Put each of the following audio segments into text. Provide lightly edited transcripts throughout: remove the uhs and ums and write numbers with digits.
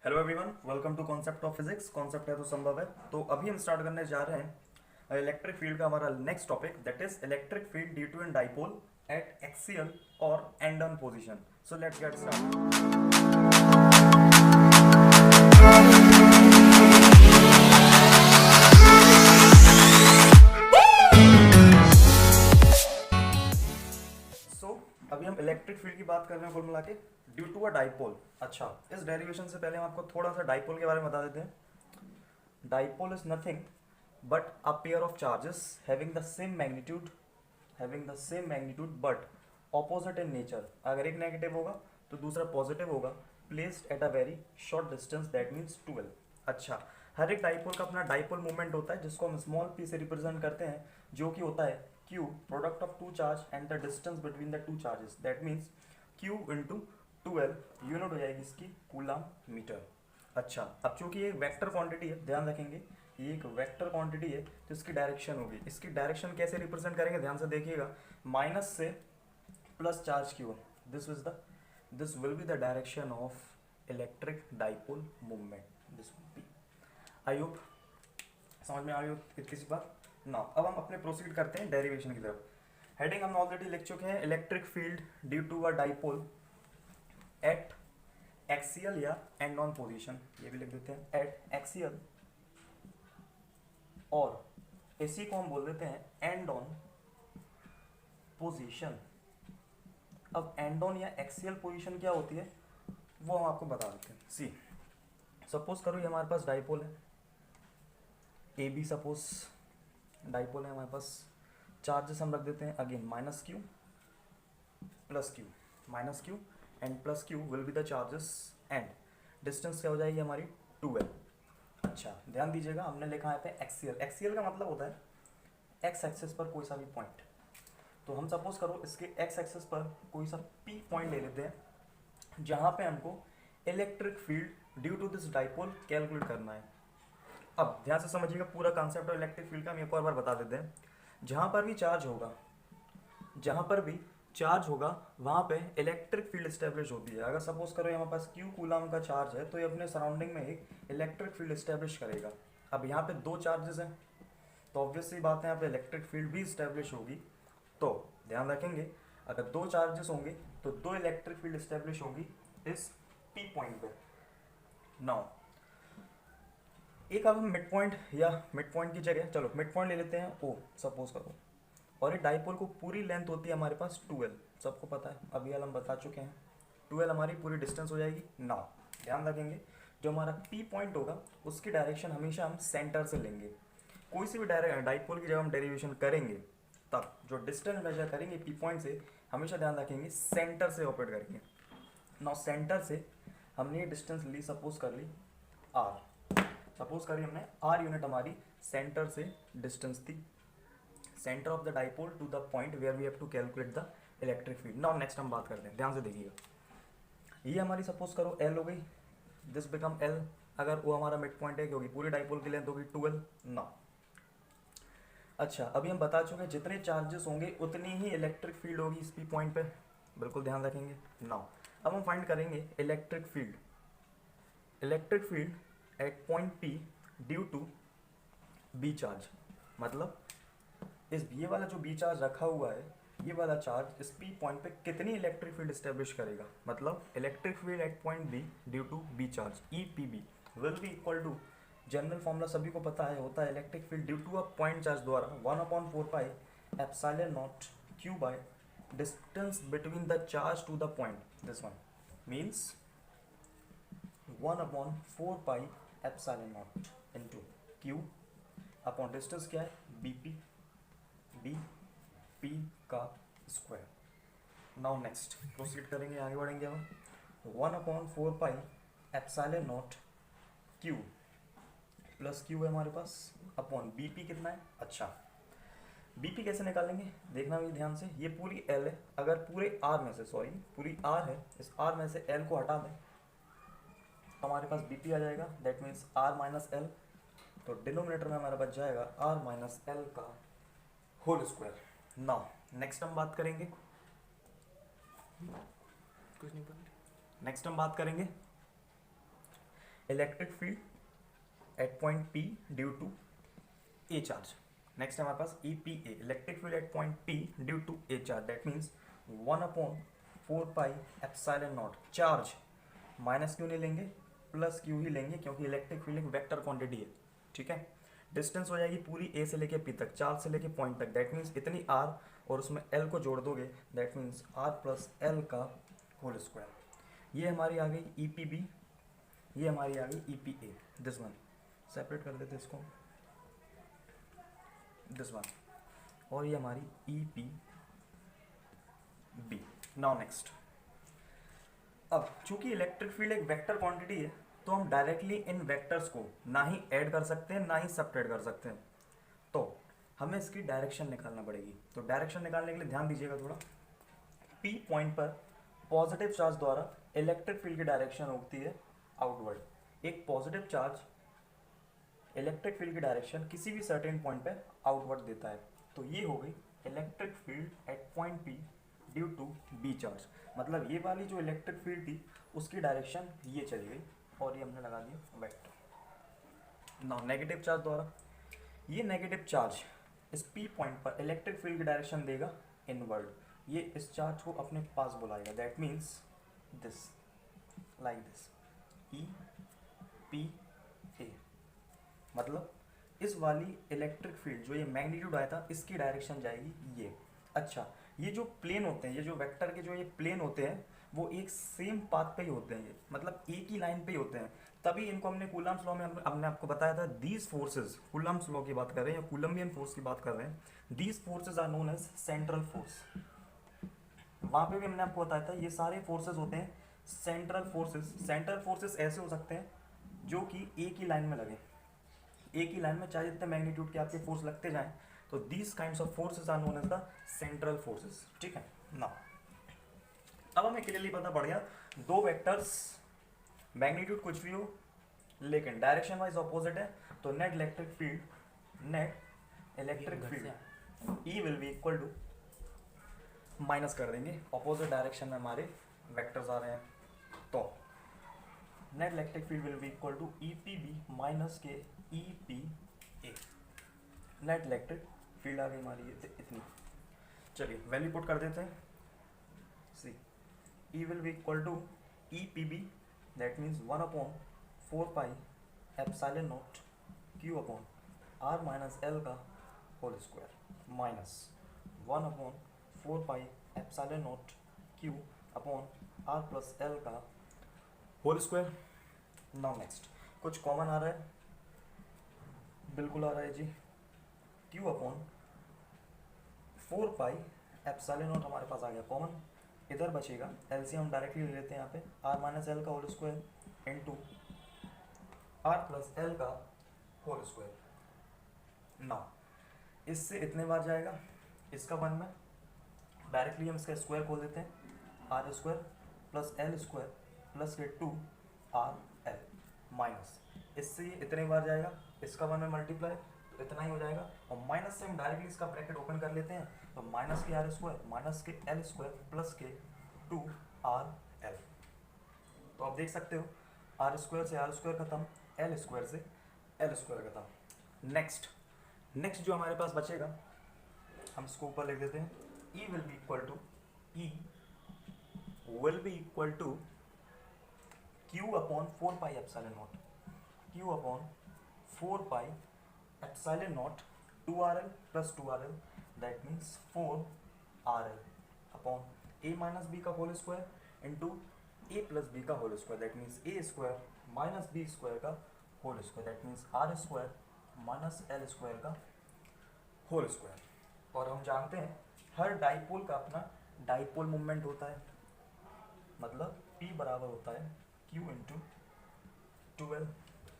Hello everyone, welcome to concept of physics. Concept है तो संभव है। तो अभी हम स्टार्ट करने जा रहे हैं इलेक्ट्रिक फील्ड का हमारा next topic, that is electric field due to an dipole at axial और end on position. So let's get start. अभी हम इलेक्ट्रिक फील्ड की बात कर रहे हैं कुल मिला के ड्यू टू अ डाइपोल। अच्छा, इस डेरिवेशन से पहले हम आपको थोड़ा सा डाइपोल के बारे में बता देते हैं। Dipole is nothing but a pair of charges having the same magnitude but opposite in nature. अगर एक नेगेटिव होगा तो दूसरा पॉजिटिव होगा, placed at a very short distance, that means 12। अच्छा, हर एक डाइपोल का अपना डाइपोल मूवमेंट होता है जिसको हम स्मॉल पी से रिप्रेजेंट करते हैं, जो कि होता है q product of two charge and the distance between the two charges, that means q into 12 unit हो जाएगी इसकी कूलम मीटर। अच्छा, अब चूंकि ये वेक्टर क्वांटिटी है, ध्यान रखेंगे ये एक वेक्टर क्वांटिटी है तो इसकी डायरेक्शन होगी। इसकी डायरेक्शन कैसे रिप्रेजेंट करेंगे, ध्यान से देखिएगा। माइनस से प्लस चार्ज की ओर, this will be the direction of electric dipole movement. This will be, I hope समझ में आ रही हो इतनी सी बात ना। अब हम अपने प्रोसीड करते हैं डेरिवेशन की तरफ। हेडिंग हम ऑलरेडी लिख चुके हैं, electric field due to a dipole at axial या एंड ऑन पोजीशन। ये भी लिख देते हैं, एट एक्सियल, और इसी को हम बोल देते हैं एंड ऑन पोजीशन। अब एंड ऑन या एक्सियल पोजीशन क्या होती है वो हम आपको बता देते हैं। सी, सपोज करो ये हमारे पास डाइपोल है ए बी, सपोज डाइपोल है हमारे पास। चार्जेस हम रख देते हैं again minus Q plus Q, minus Q and plus Q will be the charges and distance क्या हो जाएगी हमारी 12। अच्छा, ध्यान दीजिएगा, हमने लिखा है एक्सियल। एक्सियल का मतलब होता है एक्स एक्सिस पर कोई सा भी पॉइंट। तो हम सपोज करो इसके एक्स एक्सिस पर कोई सा पी पॉइंट ले लेते हैं जहाँ पे हमको electric field due to this dipole calculate करना है। अब ध्यान से समझिएगा पूरा कॉन्सेप्ट ऑफ इलेक्ट्रिक फील्ड का हम एक और बार बता देते हैं। जहाँ पर भी चार्ज होगा वहाँ पे इलेक्ट्रिक फील्ड स्टैब्लिश होती है। अगर सपोज करो हमारे पास क्यू कूलम का चार्ज है तो ये अपने सराउंडिंग में एक इलेक्ट्रिक फील्ड स्टैब्लिश करेगा। अब यहाँ पे दो चार्जेस हैं तो ऑब्वियसली बात है यहाँ पे इलेक्ट्रिक फील्ड भी स्टैब्लिश होगी। तो ध्यान रखेंगे, अगर दो चार्जेस होंगे तो दो इलेक्ट्रिक फील्ड स्टैब्लिश होगी इस पी पॉइंट पे। नाउ एक अब हम मिड पॉइंट या मिड पॉइंट की जगह चलो मिड पॉइंट ले लेते हैं ओ, सपोज करो। और एक डाइपोल को पूरी लेंथ होती है हमारे पास 12, सबको पता है, अभी हम बता चुके हैं। 12 हमारी पूरी डिस्टेंस हो जाएगी। नाउ ध्यान रखेंगे, जो हमारा पी पॉइंट होगा उसकी डायरेक्शन हमेशा हम सेंटर से लेंगे। कोई सी भी डाइपोल की जब हम डेरिवेशन करेंगे तब जो डिस्टेंस मेजर करेंगे पी पॉइंट से, हमेशा ध्यान रखेंगे सेंटर से ऑपरेट करेंगे। नाउ सेंटर से हमने ये डिस्टेंस ली, सपोज कर ली आर, सपोज करिए हमने आर यूनिट हमारी सेंटर से डिस्टेंस थी, centre of the dipole to the point where we have to calculate the electric field. Now next हम बात करते हैं, ध्यान से देखिएगा। ये हमारी सपोज करो एल हो गई, दिस बिकम एल। अगर वो हमारा मिड पॉइंट है क्योंकि पूरी डाइपोल की लेंथ होगी 12। नाउ अच्छा, अभी हम बता चुके हैं जितने चार्जेस होंगे उतनी ही इलेक्ट्रिक फील्ड होगी इस पी पॉइंट पे, बिल्कुल ध्यान रखेंगे। नाउ अब हम फाइंड करेंगे electric field at point P due to B charge. मतलब इस ये वाला जो B चार्ज रखा हुआ है, ये वाला चार्ज इस P पॉइंट पे कितनी इलेक्ट्रिक फील्ड स्टेब्लिश करेगा। मतलब electric field at point B due to B charge EPB will be equal to, general formula सभी को पता है, होता है electric field due to a point charge द्वारा 1/4 pi epsilon naught Q by distance between the charge to the point. This one means 1/4 pi epsilon naught into Q upon distance क्या है BP का स्क्वायर। नाउ नेक्स्ट प्रोसीड करेंगे, आगे बढ़ेंगे हम। 1/4 pi epsilon naught Q plus Q है हमारे पास upon BP कितना है। अच्छा, BP कैसे निकालेंगे देखना भी ध्यान से। ये पूरी L है, अगर पूरे R में से, सॉरी पूरी R है, इस R में से L को हटा दें हमारे पास BP आ जाएगा, that means R minus L। तो डिनोमिनेटर में हमारा बच जाएगा R माइनस L का होल स्क्वायर। नाउ नेक्स्ट हम बात करेंगे, कुछ नहीं, नेक्स्ट हम बात करेंगे electric field at point P due to a charge. Next है हमारे पास EPA, electric field at point P due to a charge, that means 1/4πε0 charge, minus क्यों नहीं लेंगे, प्लस क्यू ही लेंगे, क्योंकि इलेक्ट्रिक फील्ड एक वेक्टर क्वांटिटी है, ठीक है। डिस्टेंस हो जाएगी पूरी ए से लेके पी तक, चार्ज से लेके पॉइंट तक, दैट मीन्स इतनी आर और उसमें एल को जोड़ दोगे, that means R plus L का होल स्क्वायर। ये हमारी आ गई EPB, ये हमारी आ गई EPA। दिस वन सेपरेट कर देते इसको, दिस वन, और ये हमारी EPB। नाउ नेक्स्ट, अब चूंकि इलेक्ट्रिक फील्ड एक वेक्टर क्वांटिटी है तो हम डायरेक्टली इन वेक्टर्स को ना ही ऐड कर सकते हैं ना ही सब्ट्रैक्ट कर सकते हैं, तो हमें इसकी डायरेक्शन निकालना पड़ेगी। तो डायरेक्शन निकालने के लिए ध्यान दीजिएगा थोड़ा, P पॉइंट पर पॉजिटिव चार्ज द्वारा इलेक्ट्रिक फील्ड की डायरेक्शन होती है आउटवर्ड। एक पॉजिटिव चार्ज इलेक्ट्रिक फील्ड की डायरेक्शन किसी भी सर्टेन पॉइंट पे आउटवर्ड देता है, तो ये हो गई electric field at point P due to B charge. मतलब ये वाली जो इलेक्ट्रिक फील्ड थी उसकी डायरेक्शन ये चली गई और ये हमने लगा दिया वेक्टर। नाउ नेगेटिव चार्ज द्वारा, ये नेगेटिव चार्ज इस P पॉइंट पर इलेक्ट्रिक फील्ड की डायरेक्शन देगा इनवर्ड, ये इस चार्ज को अपने पास बुलाएगा, that means this, like this, EPA। मतलब इस वाली इलेक्ट्रिक फील्ड जो ये मैग्नीट्यूड आया था इसकी डायरेक्शन जाएगी ये। अच्छा, ये जो प्लेन होते हैं, ये जो वेक्टर के जो ये प्लेन होते हैं वो एक सेम पाथ पे ही होते हैं, ये मतलब एक ही लाइन पे ही होते हैं, तभी इनको हमने कूलम्ब्स लॉ में हमने आपको बताया था, दीज फोर्सेस, कूलम्ब्स लॉ की बात कर रहे हैं या कूलम्बियन फोर्स की बात कर रहे हैं, these forces are known as central force. वहाँ पे भी हमने आपको बताया था ये सारे फोर्सेस होते हैं सेंट्रल फोर्सेस। सेंट्रल फोर्सेस ऐसे हो सकते हैं जो कि एक ही लाइन में लगे, एक ही लाइन में चाहे जितने मैग्नीट्यूड के आपके फोर्स लगते जाएं, तो these kinds of forces are known as the central forces, ठीक है ना। अब हमें क्लियरली पता पड़ गया दो वेक्टर्स मैग्नीट्यूड कुछ भी हो लेकिन डायरेक्शन वाइज ऑपोजिट है, तो net electric field E will be equal to, minus कर देंगे, ऑपोजिट डायरेक्शन में हमारे वेक्टर्स आ रहे हैं, तो net electric field will be equal to EPB minus के EPA। नेट इलेक्ट्रिक फील्ड आ गई हमारी इतनी। चलिए वैल्यू पुट कर देते हैं, see E will be equal to EPB, that means 1/4πε0 Q upon R minus L का whole square minus 1/4πε0 Q upon R plus L का होल स्क्वायर। नाउ नेक्स्ट, कुछ कॉमन आ रहा है, बिल्कुल आ रहा है जी, Q अपॉन 4πε0 हमारे पास आ गया कॉमन, इधर बचेगा एलसीएम डायरेक्टली ले लेते हैं यहाँ पे, R माइनस एल का whole square into R plus L का होल स्क्वायर। नाउ इससे इतने बार जाएगा, इसका 1 में डायरेक्टली हम इसका स्क्वायर खोल देते हैं, R square plus L square plus के 2RL माइनस, इससे ये इतने बार जाएगा, इसका 1 में मल्टीप्लाई, तो इतना ही हो जाएगा, और माइनस से हम डायरेक्टली इसका ब्रैकेट ओपन कर लेते हैं, तो माइनस के R स्क्वायर माइनस के L स्क्वायर प्लस के 2RL। तो आप देख सकते हो R स्क्वायर से R स्क्वायर खत्म, L स्क्वायर से L स्क्वायर खत्म। नेक्स्ट जो हमारे पास बचेगा हम इसको ऊपर लिख देते हैं, E will be equal to Q upon 4πε0, Q upon 4πε0 2RL plus 2RL, that means 4RL upon A minus B का whole square into A plus B का whole square, that means A square minus B square का whole square, that means R square minus L square का whole square. और हम जानते हैं हर dipole का अपना डाइपोल मोमेंट होता है, मतलब P बराबर होता है Q इंटू 12,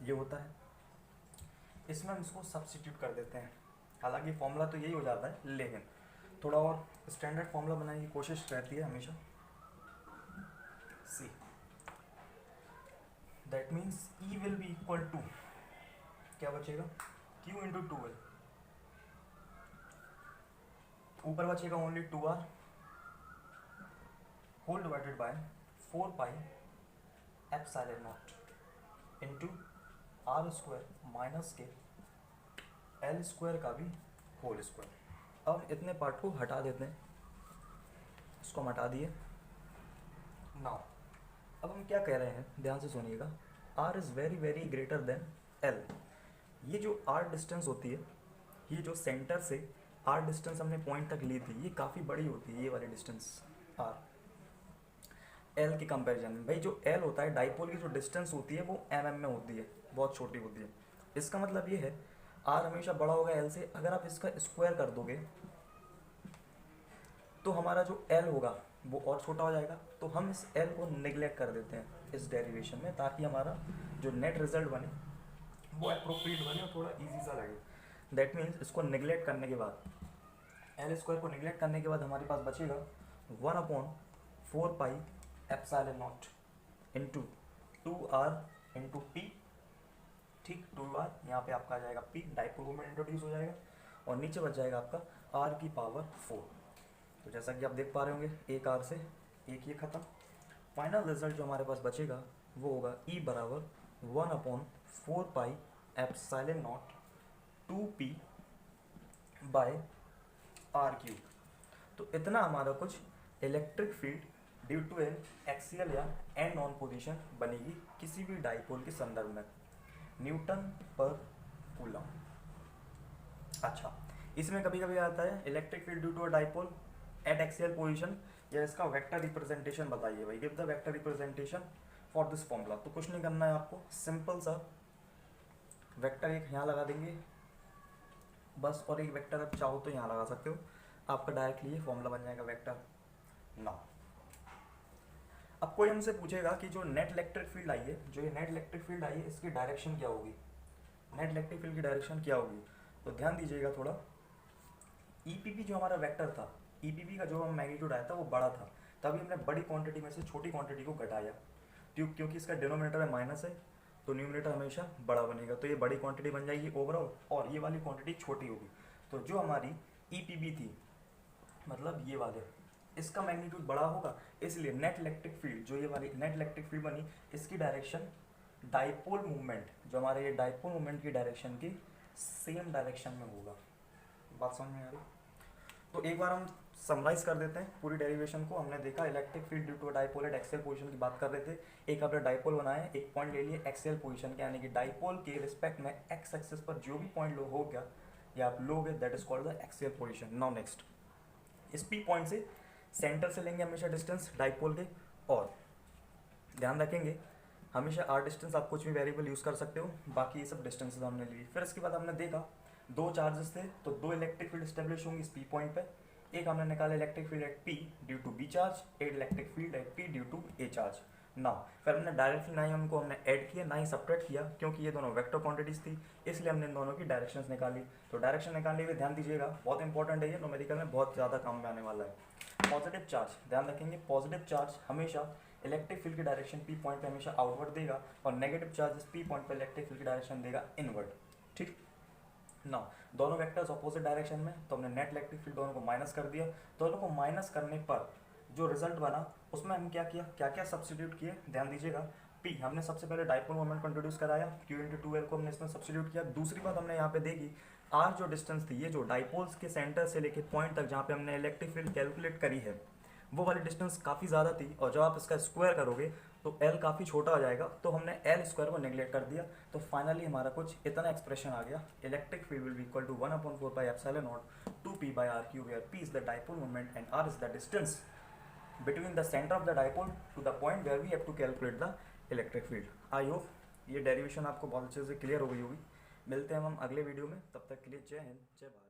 ये होता है। इसमें हम इसको सब्स्टिट्यूट कर देते हैं, हालांकि फॉर्मूला तो यही हो जाता है लेकिन थोड़ा और स्टैंडर्ड फॉर्मूला बनाने की कोशिश रहती है हमेशा। See that means E will be equal to, क्या बचेगा, Q इंटू 12, ऊपर बचेगा only 2R whole divided by 4πε0 into R square minus के एल स्क्वायर का भी होल स्क्वायर। अब इतने पार्ट को हटा देते हैं, इसको हम हटा दिए। नाउ अब हम क्या कह रहे हैं, ध्यान से सुनिएगा, R is very very greater than L. ये जो आर डिस्टेंस होती है, ये जो सेंटर से आर डिस्टेंस हमने पॉइंट तक ली थी, ये काफ़ी बड़ी होती है, ये वाली डिस्टेंस आर एल के कंपैरिजन में। भाई जो एल होता है, डाइपोल की जो डिस्टेंस होती है वो में होती है, बहुत छोटी होती है। इसका मतलब ये है आर हमेशा बड़ा होगा एल से। अगर आप इसका स्क्वायर कर दोगे तो हमारा जो एल होगा वो और छोटा हो जाएगा। तो हम इस एल को निगलेक्ट कर देते हैं इस डेरिवेशन में, ताकि हमारा जो नेट रिजल्ट बने वो अप्रोप्रिएट बने और थोड़ा ईजी सा लगे। दैट मीन्स इसको निगलेक्ट करने के बाद, एल स्क्वायर को निगलेक्ट करने के बाद हमारे पास बचेगा 1/4 pi epsilon naught into 2r into P. ठीक, 2r यहाँ पे आपका आ जाएगा p, डाइपोल मोमेंट इंट्रोड्यूस हो जाएगा, और नीचे बच जाएगा आपका r की पावर 4। तो जैसा कि आप देख पा रहे होंगे, एक r से एक ये खत्म। फाइनल रिजल्ट जो हमारे पास बचेगा वो होगा E बराबर 1/4 pi epsilon naught 2p by r cube. तो इतना हमारा कुछ electric field due to an axial या एन नॉन पोजीशन बनेगी किसी भी डाइपोल के संदर्भ में, न्यूटन पर कूलम। अच्छा, इसमें कभी कभी आता है electric field due to a dipole at axial position, या इसका वेक्टर रिप्रेजेंटेशन बताइए भाई, give the vector representation for this formula. तो कुछ नहीं करना है आपको, सिंपल सा वेक्टर एक यहाँ लगा देंगे बस, और एक वेक्टर आप चाहो तो यहाँ लगा सकते हो, आपका डायरेक्टली ये फॉर्मूला बन जाएगा वेक्टर। ना अब कोई हमसे पूछेगा कि जो नेट इलेक्ट्रिक फील्ड आई है, जो ये नेट इलेक्ट्रिक फील्ड आई है, इसकी डायरेक्शन क्या होगी, नेट इलेक्ट्रिक फील्ड की डायरेक्शन क्या होगी। तो ध्यान दीजिएगा थोड़ा, ईपीपी जो हमारा वेक्टर था, ईपीपी का जो हम मैग्नीट्यूड आया था वो बड़ा था, तभी हमने बड़ी क्वांटिटी में से छोटी क्वांटिटी को घटाया, क्योंकि इसका डिनोमिनेटर में माइनस है तो न्यूमिनेटर हमेशा बड़ा बनेगा, तो ये बड़ी क्वांटिटी बन जाएगी ओवरऑल, और ये वाली क्वांटिटी छोटी होगी। तो जो हमारी ईपीबी थी, मतलब ये वाले, इसका मैग्नीट्यूड बड़ा होगा, इसलिए नेट इलेक्ट्रिक फील्ड, जो ये वाली नेट इलेक्ट्रिक फील्ड बनी, इसकी डायरेक्शन डाइपोल मूवमेंट, जो हमारे ये डाइपोल मूवमेंट की डायरेक्शन की सेम डायरेक्शन में होगा। बात समझ में आ रही। तो एक बार हम समराइज कर देते हैं पूरी डेरिवेशन को। हमने देखा electric field due to dipole at axial position की बात कर रहे थे। एक आपने डाइपोल बनाया, एक पॉइंट ले लिए एक्सियल पोजीशन के, यानी कि डाइपोल के रिस्पेक्ट में एक्स एक्सिस पर जो भी पॉइंट लो हो गया या आप लोगे, that is called the axial position. Now next, इस पी पॉइंट से सेंटर से लेंगे हमेशा डिस्टेंस डाइपोल के, और ध्यान रखेंगे हमेशा आर डिस्टेंस आप कुछ भी वेरिएबल यूज़ कर सकते हो, बाकी ये सब डिस्टेंसेस हमने ली। फिर इसके बाद हमने देखा दो चार्जेस थे, तो दो इलेक्ट्रिक फील्ड स्टेब्लिश होंगी इस पी पॉइंट पे। एक हमने निकाला electric field at P due to B charge, एक electric field at P due to a charge. ना फिर हमने डायरेक्टली ना ही उनको हमने ऐड किया ना ही सब्ट्रैक्ट किया, क्योंकि ये दोनों वेक्टर क्वांटिटीज थी, इसलिए हमने इन दोनों की डायरेक्शंस निकाली। तो डायरेक्शन निकालने के लिए ध्यान दीजिएगा, बहुत इंपॉर्टेंट है ये, न्यूमेरिकल में बहुत ज़्यादा काम में आने वाला है। पॉजिटिव चार्ज, ध्यान रखेंगे पॉजिटिव चार्ज हमेशा इलेक्ट्रिक फील्ड की डायरेक्शन पी पॉइंट पे हमेशा आउटवर्ड देगा, और नेगेटिव चार्ज पी पॉइंट पे इलेक्ट्रिक फील्ड की डायरेक्शन देगा इनवर्ड। ठीक ना, दोनों वेक्टर्स ऑपोजिट डायरेक्शन में, तो हमने नेट इलेक्ट्रिक फील्ड दोनों को माइनस कर दिया। दोनों को माइनस करने पर जो रिजल्ट बना उसमें हम क्या किया, क्या क्या सब्स्टिट्यूट किए, ध्यान दीजिएगा। पी हमने सबसे पहले डाइपोल मोमेंट को इंट्रोड्यूस कराया, क्यू इंटू 2L को हमने इसमें सब्स्टिट्यूट किया। दूसरी बात हमने यहाँ पे देखी, आर जो डिस्टेंस थी, ये जो डाइपोल्स के सेंटर से लेके पॉइंट तक जहाँ पे हमने इलेक्ट्रिक फील्ड कैलकुलेट करी है, वो वाली डिस्टेंस काफ़ी ज़्यादा थी, और जब आप इसका स्क्वायर करोगे तो L काफ़ी छोटा हो जाएगा, तो हमने L स्क्वायर को नेग्लेक्ट कर दिया। तो फाइनली हमारा कुछ इतना एक्सप्रेशन आ गया, electric field will be equal to 1/4 pi epsilon naught 2p by r cube, where p is the dipole moment and r is the distance between the center of the dipole to the point where we have to calculate the electric field. I hope ये derivation आपको बहुत अच्छे से clear हो गई होगी। मिलते हैं हम अगले वीडियो में, तब तक के लिए जय हिंद जय भारत।